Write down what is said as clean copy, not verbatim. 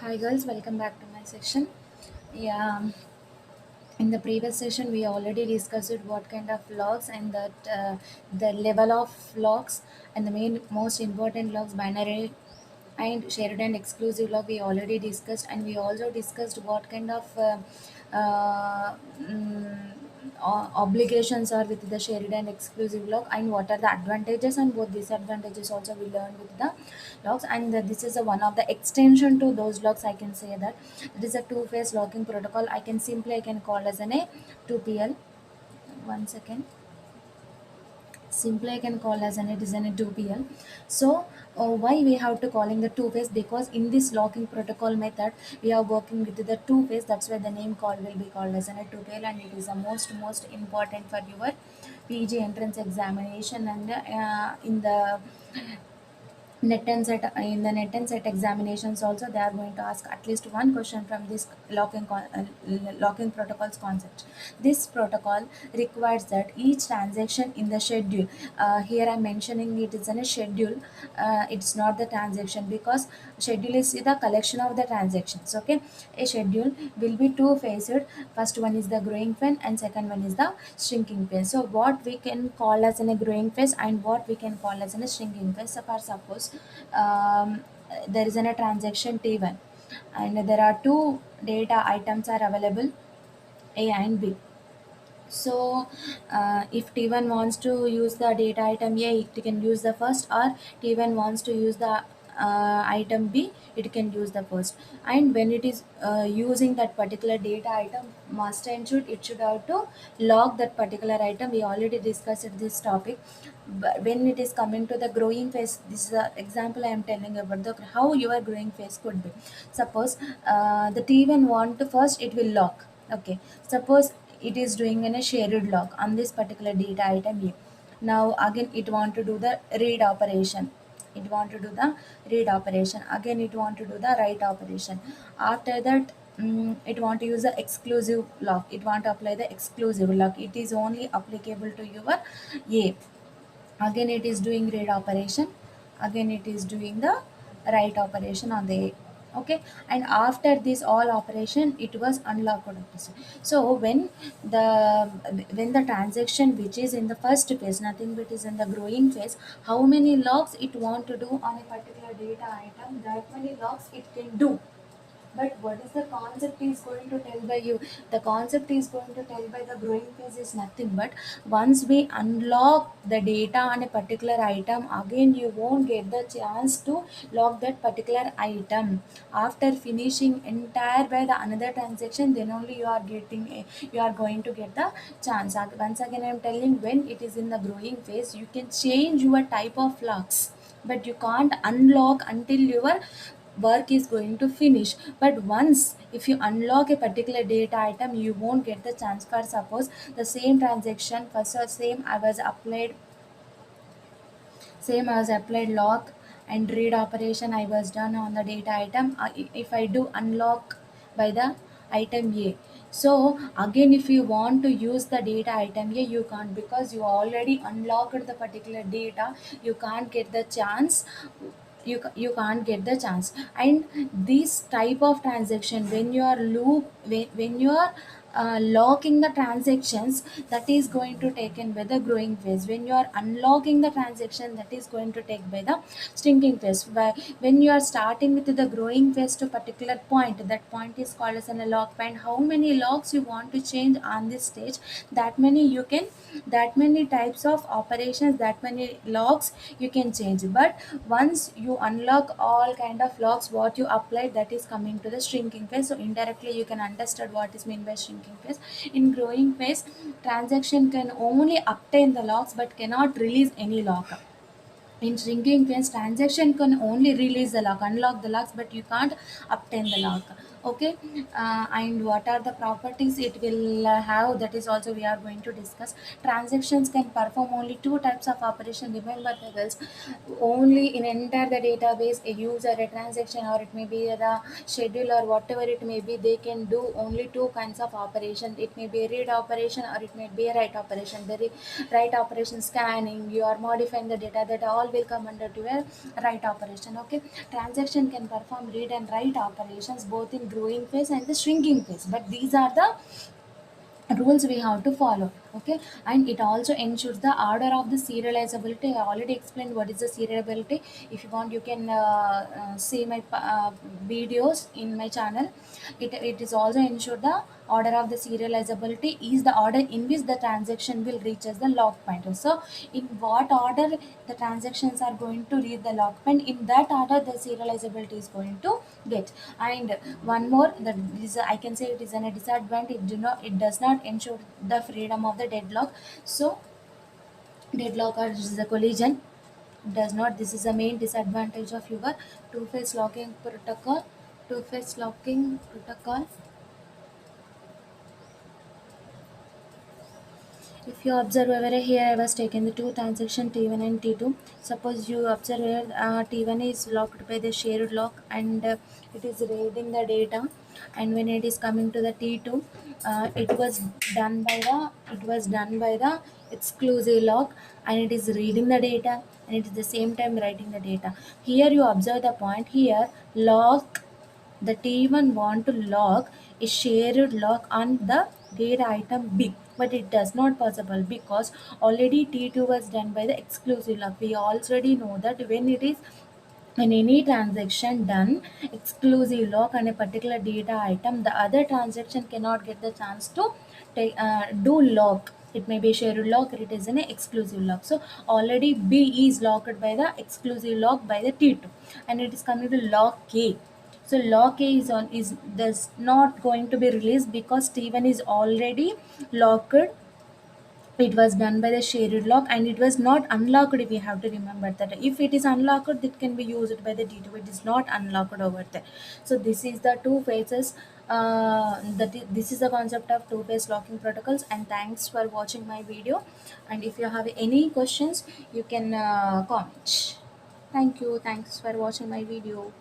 Hi girls, welcome back to my session. Yeah, in the previous session we already discussed what kind of logs and that the level of logs and the main most important logs binary and shared and exclusive log we already discussed, and we also discussed what kind of uh, mm, obligations are with the shared and exclusive log and what are the advantages and what disadvantages also we learned with the logs. And this is a one of the extension to those logs. I can say that it is a two-phase logging protocol. I can call as an a 2pl. One second. Simply I can call as an it is an a 2pl. So why we have to calling the two phase? Because in this locking protocol method we are working with the two phase. That's why the name call will be called as an a 2pl, and it is the most important for your PG entrance examination. And in the net and set in the net and set examinations also they are going to ask at least one question from this locking protocols concept. This protocol requires that each transaction in the schedule, here I'm mentioning it is in a schedule, it's not the transaction, because schedule is the collection of the transactions. Okay, a schedule will be two phased. First one is the growing phase and second one is the shrinking phase. So what we can call as in a growing phase and what we can call as in a shrinking phase. So for suppose there is a transaction T1 and there are two data items are available, A and B. So if T1 wants to use the data item A, it can use the first, or T1 wants to use the item B, it can use the first. And when it is using that particular data item, must and should, it should have to log that particular item. We already discussed this topic. But when it is coming to the growing phase, this is the example I am telling about the how your growing phase could be. Suppose the T1 want to first, it will log. Okay, suppose it is doing in a shared log on this particular data item A. Now again it want to do the read operation. It want to do the read operation. Again it want to do the write operation. After that, it want to use the exclusive log. It want to apply the exclusive log. It is only applicable to your A. Again it is doing read operation. Again it is doing the write operation on the A. Okay, and after this all operation it was unlocked operation. So when the transaction which is in the first phase, nothing but is in the growing phase, how many logs it want to do on a particular data item, that many logs it can do. But what is the concept is going to tell by you? The concept is going to tell by the growing phase is nothing but once we unlock the data on a particular item, again you won't get the chance to lock that particular item. After finishing entire by the another transaction, then only you are going to get the chance. Once again I am telling, when it is in the growing phase, you can change your type of locks, but you can't unlock until your work is going to finish. But once if you unlock a particular data item, you won't get the chance. For suppose the same transaction first, or same I was applied lock and read operation I was done on the data item. If I do unlock by the item A, so again if you want to use the data item A, you can't, because you already unlocked the particular data. You can't get the chance. You can't get the chance. And this type of transaction, when you are when you are locking the transactions, that is going to take in by the growing phase. When you are unlocking the transaction, that is going to take by the shrinking phase. When you are starting with the growing phase to particular point, that point is called as an lock point. How many locks you want to change on this stage, that many you can, that many types of operations, that many locks you can change. But once you unlock all kind of locks what you applied, that is coming to the shrinking phase. So indirectly you can understand what is meant by shrinking phase. In growing phase, transaction can only obtain the locks but cannot release any lock. In shrinking phase, transaction can only release the lock, unlock the locks, but you can't obtain the lock. Okay, and what are the properties it will have? That is also we are going to discuss. Transactions can perform only two types of operation. Remember, the girls, only in enter the database a user a transaction, or it may be the schedule or whatever it may be. They can do only two kinds of operation. It may be a read operation or it may be a write operation. The write operation, scanning, you are modifying the data, that all all will come under to a write operation. Okay, transaction can perform read and write operations both in growing phase and the shrinking phase, but these are the rules we have to follow. Okay, and it also ensures the order of the serializability. I already explained what is the serializability. If you want, you can see my videos in my channel. It is also ensure the order of the serializability is the order in which the transaction will reach as the lock pointer. So in what order the transactions are going to reach the lock point, in that order the serializability is going to get. And one more, that is I can say it is a disadvantage. It does not ensure the freedom of the deadlock. So deadlock or is a collision does not. This is the main disadvantage of your two-phase locking protocol. Two-phase locking protocol. If you observe over here, I was taking the two transaction T1 and T2. Suppose you observe here, T1 is locked by the shared lock, and it is reading the data. And when it is coming to the T2, it was done by the exclusive lock, and it is reading the data, and it is the same time writing the data. Here you observe the point here, lock the T1 want to lock a shared lock on the data item B, but it does not possible because already T2 was done by the exclusive lock. We already know that when any transaction done exclusive lock on a particular data item, the other transaction cannot get the chance to do lock. It may be shared lock or it is an exclusive lock. So already B is locked by the exclusive lock by the T2, and it is coming to lock K. So lock A is not going to be released because T1 is already locked. It was done by the shared lock, and it was not unlocked. We have to remember that if it is unlocked, it can be used by the D2. It is not unlocked over there. So this is the two phases. This is the concept of two-phase locking protocols. And thanks for watching my video. And if you have any questions, you can comment. Thank you. Thanks for watching my video.